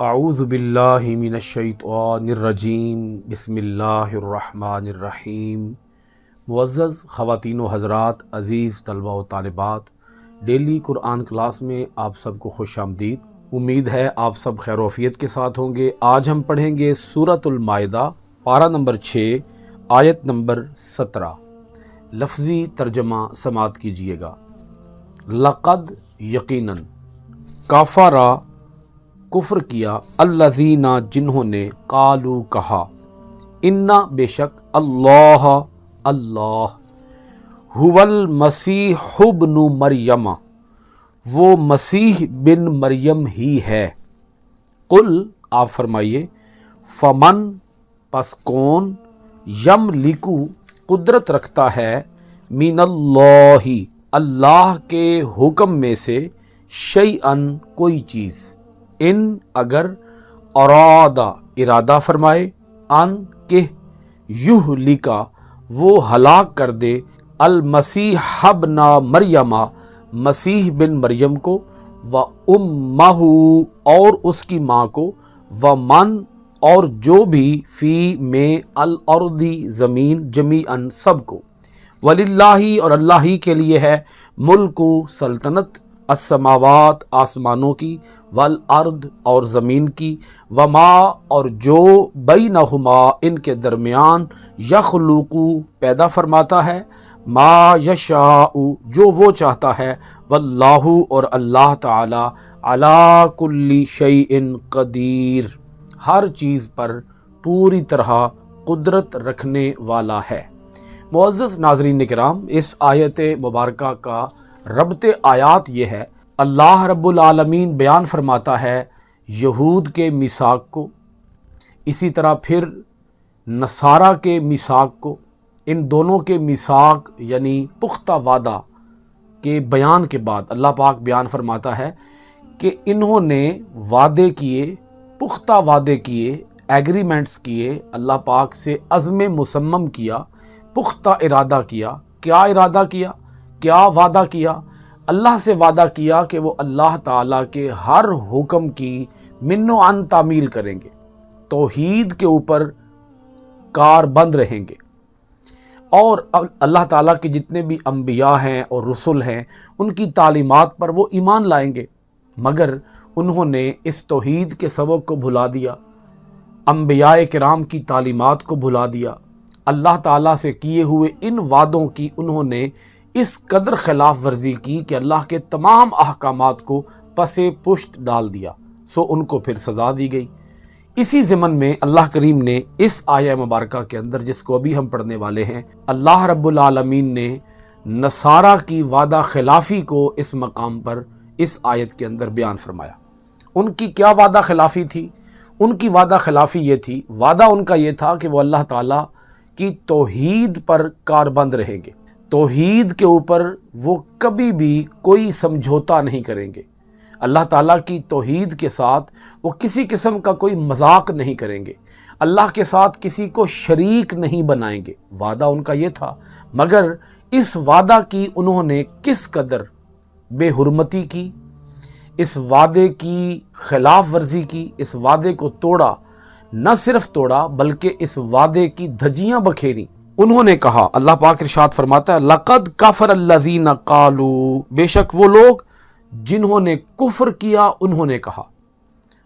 اعوذ باللہ من الشیطان الرجیم بسم اللہ الرحمن الرحیم۔ معزز خواتین و حضرات، عزیز طلبہ و طالبات، ڈیلی قرآن کلاس میں آپ سب کو خوش آمدید۔ امید ہے آپ سب خیر و عافیت کے ساتھ ہوں گے۔ آج ہم پڑھیں گے سورۃ المائدہ، پارہ نمبر 6، آیت نمبر 17۔ لفظی ترجمہ سماعت کیجیے گا۔ لقد یقیناً، کافرا کفر کیا، الذین جنہوں نے، قالو کہا، انا بے شک، اللہ اللہ، هو المسیح ابن مریم، وہ مسیح بن مریم ہی ہے۔ قل، آپ فرمائیے، فمن، پس کون، یملکو، قدرت رکھتا ہے، من اللہ، اللہ کے حکم میں سے، شیئن، کوئی چیز، ان اگر، ارادہ فرمائے، ان کہ، یہلکا، وہ ہلاک کر دے، المسیح ابن مریم، مسیح بن مریم کو، و امہ، اور اس کی ماں کو، و من، اور جو بھی، فی میں، الارض، زمین، جمیعاً، سب کو، وللہ، اور اللہ ہی کے لیے ہے، ملک، سلطنت، السماوات، آسمانوں کی، والارض، اور زمین کی، وما، اور جو، بینہما، ان کے درمیان، یخلق، پیدا فرماتا ہے، ما یشاء، جو وہ چاہتا ہے، واللہ، اور اللہ تعالی، علی کل شیء قدیر، ہر چیز پر پوری طرح قدرت رکھنے والا ہے۔ معزز ناظرین کرام، اس آیت مبارکہ کا ربط آیات یہ ہے، اللہ رب العالمین بیان فرماتا ہے یہود کے میثاق کو، اسی طرح پھر نصارہ کے میثاق کو۔ ان دونوں کے میثاق یعنی پختہ وعدہ کے بیان کے بعد اللہ پاک بیان فرماتا ہے کہ انہوں نے وعدے کیے، پختہ وعدے کیے، ایگریمنٹس کیے، اللہ پاک سے عزم مصمم کیا، پختہ ارادہ کیا۔ کیا ارادہ کیا؟ کیا وعدہ کیا؟ اللہ سے وعدہ کیا کہ وہ اللہ تعالیٰ کے ہر حکم کی من و عن تعمیل کریں گے، توحید کے اوپر کار بند رہیں گے، اور اللہ تعالیٰ کے جتنے بھی انبیاء ہیں اور رسل ہیں ان کی تعلیمات پر وہ ایمان لائیں گے، مگر انہوں نے اس توحید کے سبق کو بھلا دیا، انبیاء کرام کی تعلیمات کو بھلا دیا، اللہ تعالیٰ سے کیے ہوئے ان وعدوں کی انہوں نے اس قدر خلاف ورزی کی کہ اللہ کے تمام احکامات کو پس پشت ڈال دیا، سو ان کو پھر سزا دی گئی۔ اسی ضمن میں اللہ کریم نے اس آیہ مبارکہ کے اندر، جس کو ابھی ہم پڑھنے والے ہیں، اللہ رب العالمین نے نصارہ کی وعدہ خلافی کو اس مقام پر اس آیت کے اندر بیان فرمایا۔ ان کی کیا وعدہ خلافی تھی؟ ان کی وعدہ خلافی یہ تھی، وعدہ ان کا یہ تھا کہ وہ اللہ تعالیٰ کی توحید پر کاربند رہیں گے، توحید کے اوپر وہ کبھی بھی کوئی سمجھوتا نہیں کریں گے، اللہ تعالیٰ کی توحید کے ساتھ وہ کسی قسم کا کوئی مذاق نہیں کریں گے، اللہ کے ساتھ کسی کو شریک نہیں بنائیں گے۔ وعدہ ان کا یہ تھا، مگر اس وعدہ کی انہوں نے کس قدر بے حرمتی کی، اس وعدے کی خلاف ورزی کی، اس وعدے کو توڑا، نہ صرف توڑا بلکہ اس وعدے کی دھجیاں بکھیری۔ انہوں نے کہا، اللہ پاک ارشاد فرماتا ہے، لقد کفر الذین قالوا، بے شک وہ لوگ جنہوں نے کفر کیا انہوں نے کہا۔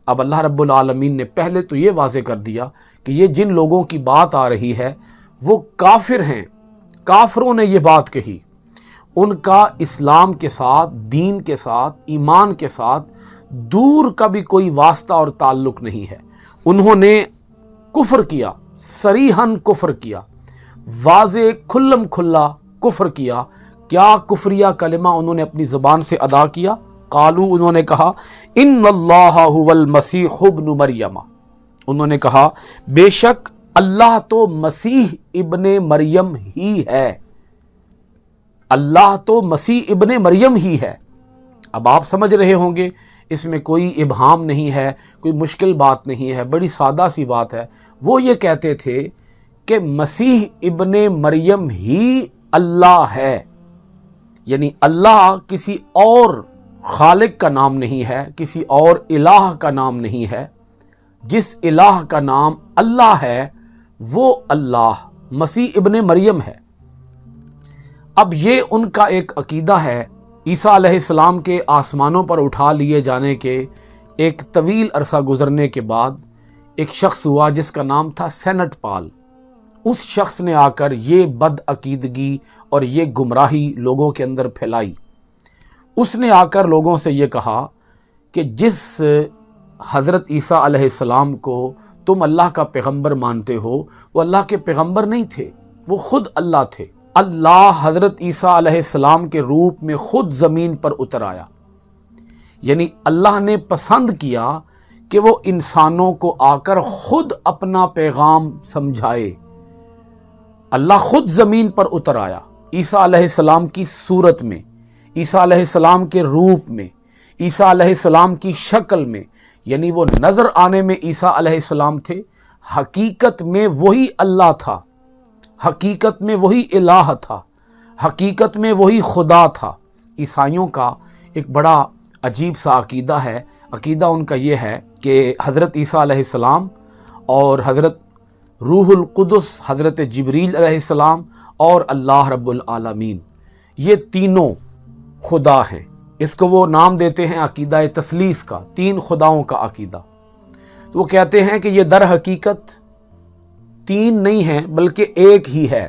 اب اللہ رب العالمین نے پہلے تو یہ واضح کر دیا کہ یہ جن لوگوں کی بات آ رہی ہے وہ کافر ہیں، کافروں نے یہ بات کہی، ان کا اسلام کے ساتھ، دین کے ساتھ، ایمان کے ساتھ دور کا بھی کوئی واسطہ اور تعلق نہیں ہے۔ انہوں نے کفر کیا، صریحاً کفر کیا، واضح کھلم کھلا کفر کیا۔ کیا کفریہ کلمہ انہوں نے اپنی زبان سے ادا کیا؟ قالو، انہوں نے کہا، ان اللہ هو المسیح ابن مریم، انہوں نے کہا بے شک اللہ تو مسیح ابن مریم ہی ہے، اللہ تو مسیح ابن مریم ہی ہے۔ اب آپ سمجھ رہے ہوں گے اس میں کوئی ابہام نہیں ہے، کوئی مشکل بات نہیں ہے، بڑی سادہ سی بات ہے۔ وہ یہ کہتے تھے کہ مسیح ابن مریم ہی اللہ ہے، یعنی اللہ کسی اور خالق کا نام نہیں ہے، کسی اور الہ کا نام نہیں ہے، جس الہ کا نام اللہ ہے وہ اللہ مسیح ابن مریم ہے۔ اب یہ ان کا ایک عقیدہ ہے۔ عیسیٰ علیہ السلام کے آسمانوں پر اٹھا لیے جانے کے ایک طویل عرصہ گزرنے کے بعد ایک شخص ہوا جس کا نام تھا سینٹ پال۔ اس شخص نے آ کر یہ بد عقیدگی اور یہ گمراہی لوگوں کے اندر پھیلائی۔ اس نے آ کر لوگوں سے یہ کہا کہ جس حضرت عیسیٰ علیہ السلام کو تم اللہ کا پیغمبر مانتے ہو وہ اللہ کے پیغمبر نہیں تھے، وہ خود اللہ تھے۔ اللہ حضرت عیسیٰ علیہ السلام کے روپ میں خود زمین پر اتر آیا، یعنی اللہ نے پسند کیا کہ وہ انسانوں کو آ کر خود اپنا پیغام سمجھائے۔ اللہ خود زمین پر اتر آیا عیسیٰ علیہ السلام کی صورت میں، عیسیٰ علیہ السلام کے روپ میں، عیسیٰ علیہ السلام کی شکل میں، یعنی وہ نظر آنے میں عیسیٰ علیہ السلام تھے، حقیقت میں وہی اللہ تھا، حقیقت میں وہی الہ تھا، حقیقت میں وہی خدا تھا۔ عیسائیوں کا ایک بڑا عجیب سا عقیدہ ہے۔ عقیدہ ان کا یہ ہے کہ حضرت عیسیٰ علیہ السلام اور حضرت روح القدس، حضرت جبریل علیہ السلام اور اللہ رب العالمین، یہ تینوں خدا ہیں۔ اس کو وہ نام دیتے ہیں عقیدہ تثلیث کا، تین خداؤں کا عقیدہ۔ تو وہ کہتے ہیں کہ یہ در حقیقت تین نہیں ہیں بلکہ ایک ہی ہے،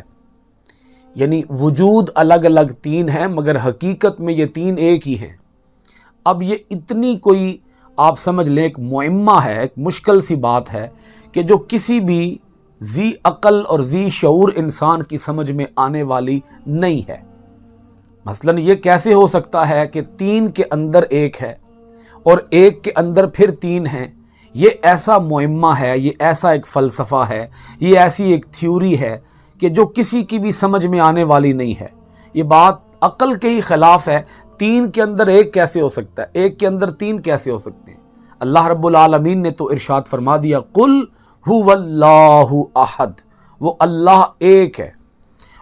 یعنی وجود الگ الگ تین ہیں مگر حقیقت میں یہ تین ایک ہی ہیں۔ اب یہ اتنی کوئی آپ سمجھ لیں ایک معمہ ہے، ایک مشکل سی بات ہے کہ جو کسی بھی ذی عقل اور ذی شعور انسان کی سمجھ میں آنے والی نہیں ہے۔ مثلاً یہ کیسے ہو سکتا ہے کہ تین کے اندر ایک ہے اور ایک کے اندر پھر تین ہیں؟ یہ ایسا معمہ ہے، یہ ایسا ایک فلسفہ ہے، یہ ایسی ایک تھیوری ہے کہ جو کسی کی بھی سمجھ میں آنے والی نہیں ہے۔ یہ بات عقل کے ہی خلاف ہے۔ تین کے اندر ایک کیسے ہو سکتا ہے؟ ایک کے اندر تین کیسے ہو سکتے ہیں؟ اللہ رب العالمین نے تو ارشاد فرما دیا، قل هو اللہ احد، وہ اللہ ایک ہے۔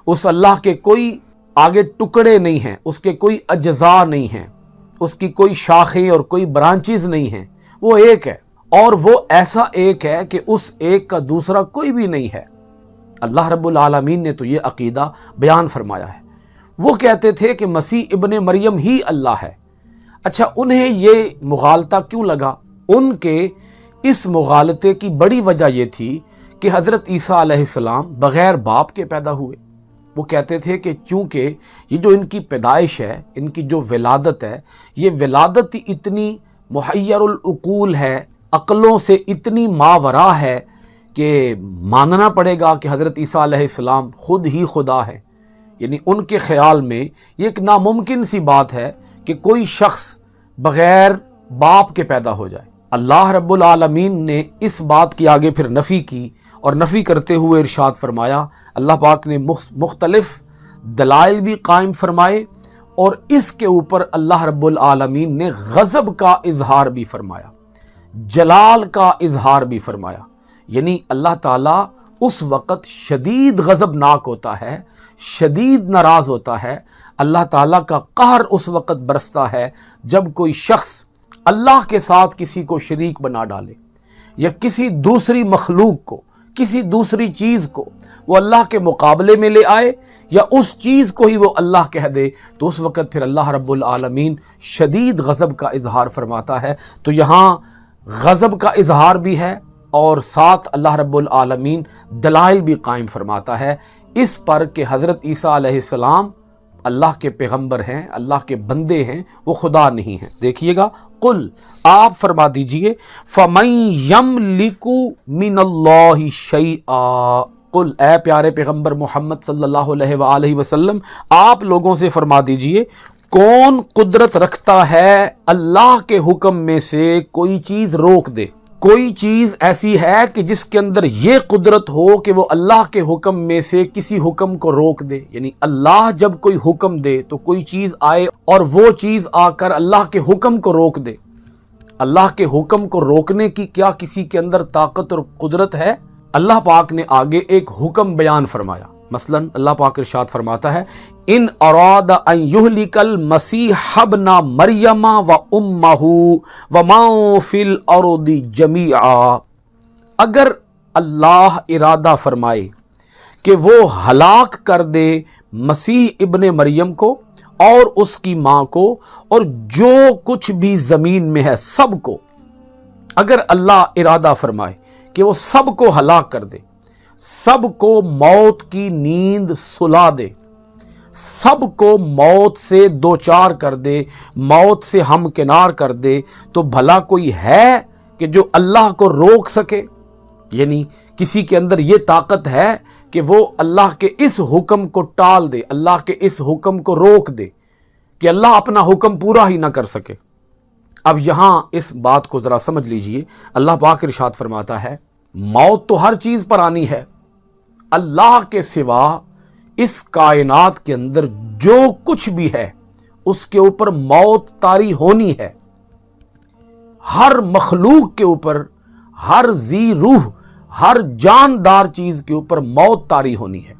اس اللہ کے کوئی آگے ٹکڑے نہیں ہیں، اس کے کوئی اجزاء نہیں ہیں، اس کی کوئی شاخیں اور کوئی برانچز نہیں ہیں، وہ ایک ہے، اور وہ ایسا ایک ہے کہ اس ایک کا دوسرا کوئی بھی نہیں ہے۔ اللہ رب العالمین نے تو یہ عقیدہ بیان فرمایا ہے۔ وہ کہتے تھے کہ مسیح ابن مریم ہی اللہ ہے۔ اچھا، انہیں یہ مغالطہ کیوں لگا؟ ان کے اس مغالطے کی بڑی وجہ یہ تھی کہ حضرت عیسیٰ علیہ السلام بغیر باپ کے پیدا ہوئے۔ وہ کہتے تھے کہ چونکہ یہ جو ان کی پیدائش ہے، ان کی جو ولادت ہے، یہ ولادت اتنی محیر العقول ہے، عقلوں سے اتنی ماورا ہے کہ ماننا پڑے گا کہ حضرت عیسیٰ علیہ السلام خود ہی خدا ہے۔ یعنی ان کے خیال میں یہ ایک ناممکن سی بات ہے کہ کوئی شخص بغیر باپ کے پیدا ہو جائے۔ اللہ رب العالمین نے اس بات کی آگے پھر نفی کی، اور نفی کرتے ہوئے ارشاد فرمایا، اللہ پاک نے مختلف دلائل بھی قائم فرمائے، اور اس کے اوپر اللہ رب العالمین نے غضب کا اظہار بھی فرمایا، جلال کا اظہار بھی فرمایا۔ یعنی اللہ تعالیٰ اس وقت شدید غضبناک ہوتا ہے، شدید ناراض ہوتا ہے۔ اللہ تعالیٰ کا قہر اس وقت برستا ہے جب کوئی شخص اللہ کے ساتھ کسی کو شریک بنا ڈالے، یا کسی دوسری مخلوق کو، کسی دوسری چیز کو وہ اللہ کے مقابلے میں لے آئے، یا اس چیز کو ہی وہ اللہ کہہ دے، تو اس وقت پھر اللہ رب العالمین شدید غضب کا اظہار فرماتا ہے۔ تو یہاں غضب کا اظہار بھی ہے، اور ساتھ اللہ رب العالمین دلائل بھی قائم فرماتا ہے اس پر کہ حضرت عیسیٰ علیہ السلام اللہ کے پیغمبر ہیں، اللہ کے بندے ہیں، وہ خدا نہیں ہیں۔ دیکھیے گا، قل، آپ فرما دیجئے، فَمَن يَمْلِكُ مِنَ اللَّهِ شَيْئًا، قل، اے پیارے پیغمبر محمد صلی اللہ علیہ وآلہ وسلم، آپ لوگوں سے فرما دیجئے، کون قدرت رکھتا ہے اللہ کے حکم میں سے کوئی چیز روک دے؟ کوئی چیز ایسی ہے کہ جس کے اندر یہ قدرت ہو کہ وہ اللہ کے حکم میں سے کسی حکم کو روک دے؟ یعنی اللہ جب کوئی حکم دے تو کوئی چیز آئے اور وہ چیز آ کر اللہ کے حکم کو روک دے۔ اللہ کے حکم کو روکنے کی کیا کسی کے اندر طاقت اور قدرت ہے؟ اللہ پاک نے آگے ایک حکم بیان فرمایا۔ مثلا اللہ پاک ارشاد فرماتا ہے، ان اراد ان یہلک المسیح ابن مریم و امہ ومن فی الارض جمیعا، اگر اللہ ارادہ فرمائے کہ وہ ہلاک کر دے مسیح ابن مریم کو اور اس کی ماں کو اور جو کچھ بھی زمین میں ہے سب کو، اگر اللہ ارادہ فرمائے کہ وہ سب کو ہلاک کر دے، سب کو موت کی نیند سلا دے، سب کو موت سے دوچار کر دے، موت سے ہمکنار کر دے، تو بھلا کوئی ہے کہ جو اللہ کو روک سکے؟ یعنی کسی کے اندر یہ طاقت ہے کہ وہ اللہ کے اس حکم کو ٹال دے، اللہ کے اس حکم کو روک دے کہ اللہ اپنا حکم پورا ہی نہ کر سکے؟ اب یہاں اس بات کو ذرا سمجھ لیجئے، اللہ پاک ارشاد فرماتا ہے موت تو ہر چیز پر آنی ہے، اللہ کے سوا اس کائنات کے اندر جو کچھ بھی ہے اس کے اوپر موت طاری ہونی ہے، ہر مخلوق کے اوپر، ہر ذی روح، ہر جاندار چیز کے اوپر موت طاری ہونی ہے۔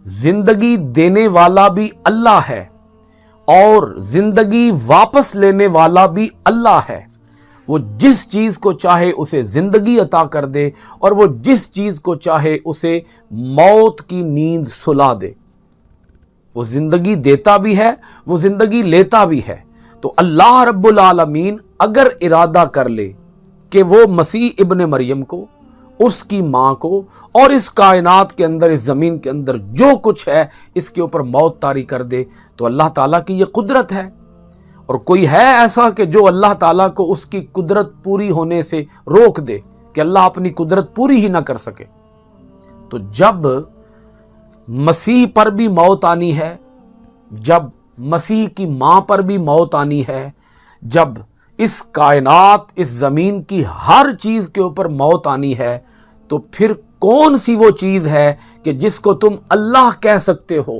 زندگی دینے والا بھی اللہ ہے اور زندگی واپس لینے والا بھی اللہ ہے۔ وہ جس چیز کو چاہے اسے زندگی عطا کر دے اور وہ جس چیز کو چاہے اسے موت کی نیند سلا دے۔ وہ زندگی دیتا بھی ہے، وہ زندگی لیتا بھی ہے۔ تو اللہ رب العالمین اگر ارادہ کر لے کہ وہ مسیح ابن مریم کو، اس کی ماں کو اور اس کائنات کے اندر، اس زمین کے اندر جو کچھ ہے اس کے اوپر موت طاری کر دے، تو اللہ تعالیٰ کی یہ قدرت ہے۔ اور کوئی ہے ایسا کہ جو اللہ تعالیٰ کو اس کی قدرت پوری ہونے سے روک دے کہ اللہ اپنی قدرت پوری ہی نہ کر سکے؟ تو جب مسیح پر بھی موت آنی ہے، جب مسیح کی ماں پر بھی موت آنی ہے، جب اس کائنات، اس زمین کی ہر چیز کے اوپر موت آنی ہے، تو پھر کون سی وہ چیز ہے کہ جس کو تم اللہ کہہ سکتے ہو؟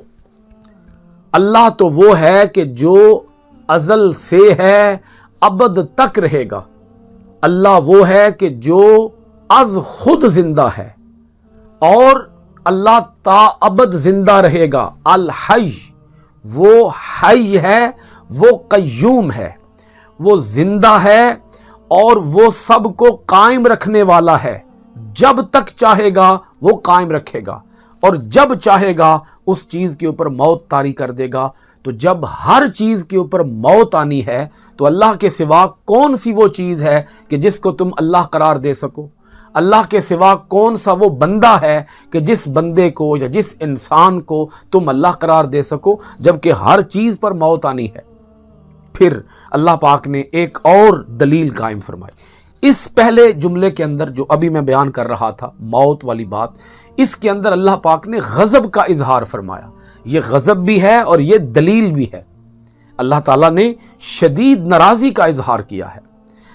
اللہ تو وہ ہے کہ جو ازل سے ہے، ابد تک رہے گا۔ اللہ وہ ہے کہ جو از خود زندہ ہے اور اللہ تا ابد زندہ رہے گا۔ الحی، وہ حی ہے، وہ قیوم ہے، وہ زندہ ہے اور وہ سب کو قائم رکھنے والا ہے۔ جب تک چاہے گا وہ قائم رکھے گا اور جب چاہے گا اس چیز کے اوپر موت طاری کر دے گا۔ تو جب ہر چیز کے اوپر موت آنی ہے تو اللہ کے سوا کون سی وہ چیز ہے کہ جس کو تم اللہ قرار دے سکو؟ اللہ کے سوا کون سا وہ بندہ ہے کہ جس بندے کو یا جس انسان کو تم اللہ قرار دے سکو، جبکہ ہر چیز پر موت آنی ہے؟ پھر اللہ پاک نے ایک اور دلیل قائم فرمائی۔ اس پہلے جملے کے اندر جو ابھی میں بیان کر رہا تھا، موت والی بات، اس کے اندر اللہ پاک نے غضب کا اظہار فرمایا۔ یہ غضب بھی ہے اور یہ دلیل بھی ہے۔ اللہ تعالیٰ نے شدید ناراضی کا اظہار کیا ہے۔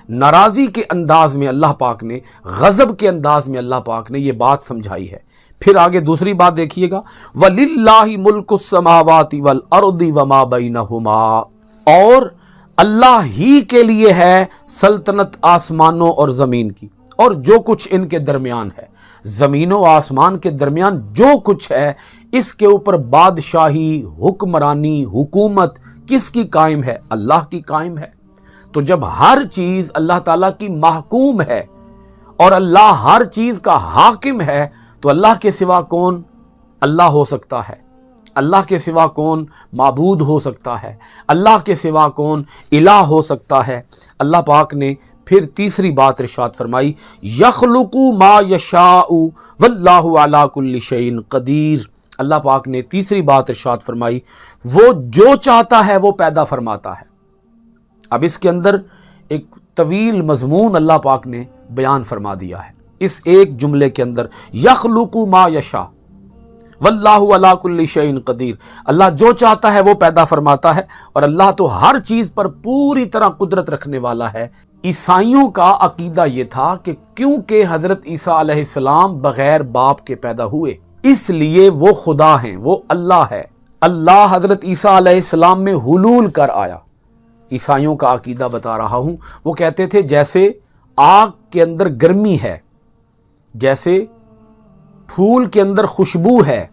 ناراضی کے انداز میں اللہ پاک نے، غضب کے انداز میں اللہ پاک نے یہ بات سمجھائی ہے۔ پھر آگے دوسری بات دیکھیے گا، وَلِلَّهِ مُلْكُ السَّمَاوَاتِ وَالْأَرْضِ وَمَا بَيْنَهُمَا، اور اللہ ہی کے لیے ہے سلطنت آسمانوں اور زمین کی اور جو کچھ ان کے درمیان ہے۔ زمین و آسمان کے درمیان جو کچھ ہے اس کے اوپر بادشاہی، حکمرانی، حکومت کس کی قائم ہے؟ اللہ کی قائم ہے۔ تو جب ہر چیز اللہ تعالیٰ کی محکوم ہے اور اللہ ہر چیز کا حاکم ہے، تو اللہ کے سوا کون اللہ ہو سکتا ہے؟ اللہ کے سوا کون معبود ہو سکتا ہے؟ اللہ کے سوا کون الہ ہو سکتا ہے؟ اللہ پاک نے پھر تیسری بات ارشاد فرمائی، یخلق ما یشاء واللہ علی کل شیء قدیر۔ اللہ پاک نے تیسری بات ارشاد فرمائی، وہ جو چاہتا ہے وہ پیدا فرماتا ہے۔ اب اس کے اندر ایک طویل مضمون اللہ پاک نے بیان فرما دیا ہے اس ایک جملے کے اندر، یخلق ما یشاء واللہ علی کل شیء قدیر۔ اللہ جو چاہتا ہے وہ پیدا فرماتا ہے اور اللہ تو ہر چیز پر پوری طرح قدرت رکھنے والا ہے۔ عیسائیوں کا عقیدہ یہ تھا کہ کیونکہ حضرت عیسیٰ علیہ السلام بغیر باپ کے پیدا ہوئے، اس لیے وہ خدا ہیں، وہ اللہ ہے۔ اللہ حضرت عیسیٰ علیہ السلام میں حلول کر آیا۔ عیسائیوں کا عقیدہ بتا رہا ہوں، وہ کہتے تھے جیسے آگ کے اندر گرمی ہے، جیسے پھول کے اندر خوشبو ہے،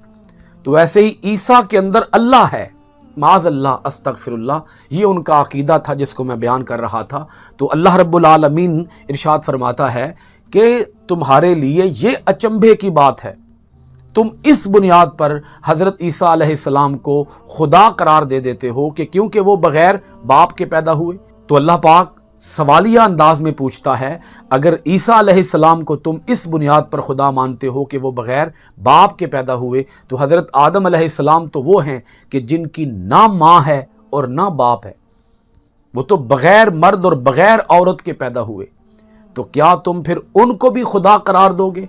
تو ویسے ہی عیسیٰ کے اندر اللہ ہے۔ معاذ اللہ، استغفر اللہ، یہ ان کا عقیدہ تھا جس کو میں بیان کر رہا تھا۔ تو اللہ رب العالمین ارشاد فرماتا ہے کہ تمہارے لیے یہ اچنبھے کی بات ہے، تم اس بنیاد پر حضرت عیسیٰ علیہ السلام کو خدا قرار دے دیتے ہو کہ کیونکہ وہ بغیر باپ کے پیدا ہوئے۔ تو اللہ پاک سوالیہ انداز میں پوچھتا ہے، اگر عیسیٰ علیہ السلام کو تم اس بنیاد پر خدا مانتے ہو کہ وہ بغیر باپ کے پیدا ہوئے، تو حضرت آدم علیہ السلام تو وہ ہیں کہ جن کی نہ ماں ہے اور نہ باپ ہے، وہ تو بغیر مرد اور بغیر عورت کے پیدا ہوئے، تو کیا تم پھر ان کو بھی خدا قرار دو گے؟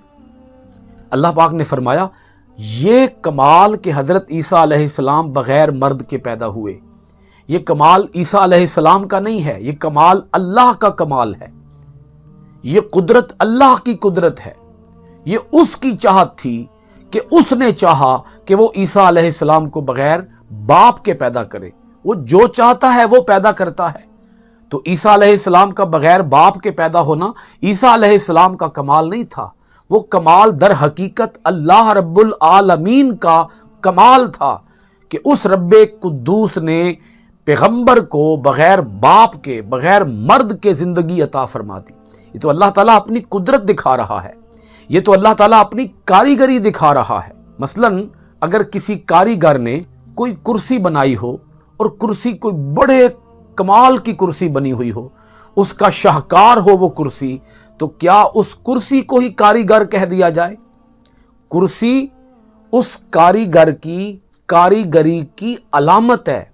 اللہ پاک نے فرمایا یہ کمال کہ حضرت عیسیٰ علیہ السلام بغیر مرد کے پیدا ہوئے، یہ کمال عیسیٰ علیہ السلام کا نہیں ہے، یہ کمال اللہ کا کمال ہے، یہ قدرت اللہ کی قدرت ہے، یہ اس کی چاہت تھی کہ اس نے چاہا کہ وہ عیسیٰ علیہ السلام کو بغیر باپ کے پیدا کرے، وہ جو چاہتا ہے وہ پیدا کرتا ہے۔ تو عیسیٰ علیہ السلام کا بغیر باپ کے پیدا ہونا عیسیٰ علیہ السلام کا کمال نہیں تھا، وہ کمال در حقیقت اللہ رب العالمین کا کمال تھا کہ اس رب قدوس نے پیغمبر کو بغیر باپ کے، بغیر مرد کے زندگی عطا فرما دی۔ یہ تو اللہ تعالیٰ اپنی قدرت دکھا رہا ہے، یہ تو اللہ تعالیٰ اپنی کاریگری دکھا رہا ہے۔ مثلا اگر کسی کاریگر نے کوئی کرسی بنائی ہو اور کرسی کوئی بڑے کمال کی کرسی بنی ہوئی ہو، اس کا شاہکار ہو وہ کرسی، تو کیا اس کرسی کو ہی کاریگر کہہ دیا جائے؟ کرسی اس کاریگر کی کاریگری کی علامت ہے،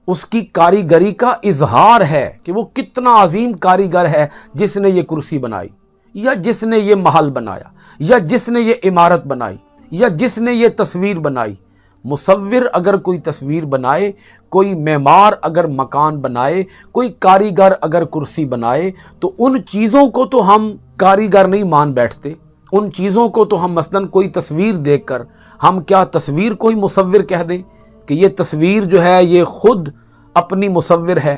اس کی کاریگری کا اظہار ہے کہ وہ کتنا عظیم کاریگر ہے جس نے یہ کرسی بنائی، یا جس نے یہ محل بنایا، یا جس نے یہ عمارت بنائی، یا جس نے یہ تصویر بنائی۔ مصور اگر کوئی تصویر بنائے، کوئی معمار اگر مکان بنائے، کوئی کاریگر اگر کرسی بنائے، تو ان چیزوں کو تو ہم کاریگر نہیں مان بیٹھتے، ان چیزوں کو تو ہم مثلا کوئی تصویر دیکھ کر ہم کیا تصویر کو ہی مصور کہہ دیں کہ یہ تصویر جو ہے یہ خود اپنی مصور ہے؟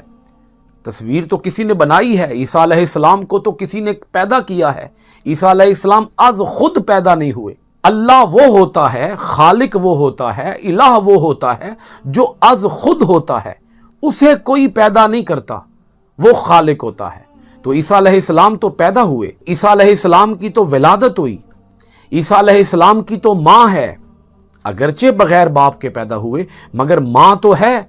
تصویر تو کسی نے بنائی ہے، عیسیٰ علیہ السلام کو تو کسی نے پیدا کیا ہے، عیسیٰ علیہ السلام از خود پیدا نہیں ہوئے۔ اللہ وہ ہوتا ہے، خالق وہ ہوتا ہے، الہ وہ ہوتا ہے جو از خود ہوتا ہے، اسے کوئی پیدا نہیں کرتا، وہ خالق ہوتا ہے۔ تو عیسیٰ علیہ السلام تو پیدا ہوئے، عیسیٰ علیہ السلام کی تو ولادت ہوئی، عیسیٰ علیہ السلام کی تو ماں ہے، اگرچہ بغیر باپ کے پیدا ہوئے مگر ماں تو ہے۔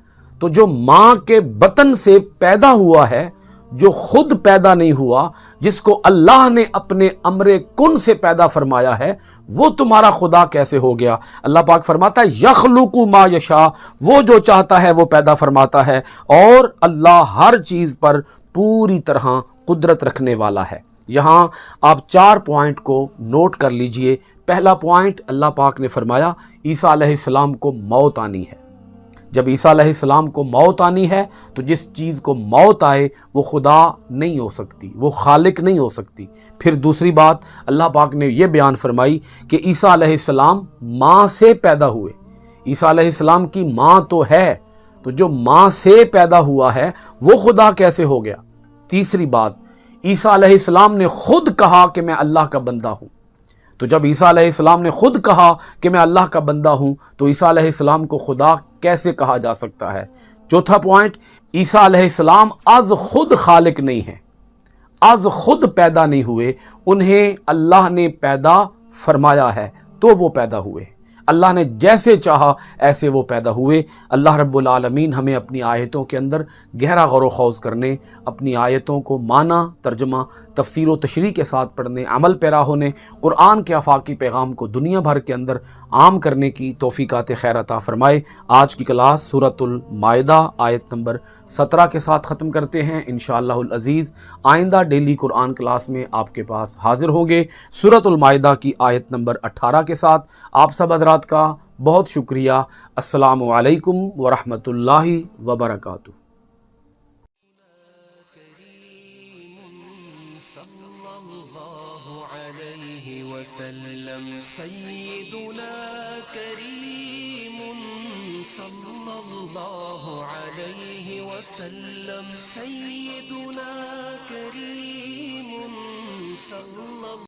تو جو ماں کے بطن سے پیدا ہوا ہے، جو خود پیدا نہیں ہوا، جس کو اللہ نے اپنے امر کن سے پیدا فرمایا ہے، وہ تمہارا خدا کیسے ہو گیا؟ اللہ پاک فرماتا ہے یخلق ما یشاء، وہ جو چاہتا ہے وہ پیدا فرماتا ہے، اور اللہ ہر چیز پر پوری طرح قدرت رکھنے والا ہے۔ یہاں آپ 4 پوائنٹ کو نوٹ کر لیجئے۔ پہلا پوائنٹ، اللہ پاک نے فرمایا عیسیٰ علیہ السلام کو موت آنی ہے۔ جب عیسیٰ علیہ السلام کو موت آنی ہے تو جس چیز کو موت آئے وہ خدا نہیں ہو سکتی، وہ خالق نہیں ہو سکتی۔ پھر دوسری بات اللہ پاک نے یہ بیان فرمائی کہ عیسیٰ علیہ السلام ماں سے پیدا ہوئے، عیسیٰ علیہ السلام کی ماں تو ہے، تو جو ماں سے پیدا ہوا ہے وہ خدا کیسے ہو گیا؟ تیسری بات، عیسیٰ علیہ السلام نے خود کہا کہ میں اللہ کا بندہ ہوں، تو جب عیسیٰ علیہ السلام نے خود کہا کہ میں اللہ کا بندہ ہوں تو عیسیٰ علیہ السلام کو خدا کیسے کہا جا سکتا ہے؟ چوتھا پوائنٹ، عیسیٰ علیہ السلام از خود خالق نہیں ہیں، از خود پیدا نہیں ہوئے، انہیں اللہ نے پیدا فرمایا ہے تو وہ پیدا ہوئے، اللہ نے جیسے چاہا ایسے وہ پیدا ہوئے۔ اللہ رب العالمین ہمیں اپنی آیتوں کے اندر گہرا غور و خوض کرنے، اپنی آیتوں کو معنی، ترجمہ، تفسیر و تشریح کے ساتھ پڑھنے، عمل پیرا ہونے، قرآن کے آفاقی پیغام کو دنیا بھر کے اندر عام کرنے کی توفیقات خیر عطا فرمائے۔ آج کی کلاس سورۃ المائدہ آیت نمبر 17 کے ساتھ ختم کرتے ہیں انشاءاللہ العزیز۔ آئندہ ڈیلی قرآن کلاس میں آپ کے پاس حاضر ہوں گے سورۃ المائدہ کی آیت نمبر 18 کے ساتھ۔ آپ سب حضرات کا بہت شکریہ۔ السلام علیکم ورحمۃ اللہ وبرکاتہ۔ سیدنا کریم صلی اللہ علیہ وسلم، سیدنا کریم صلی اللہ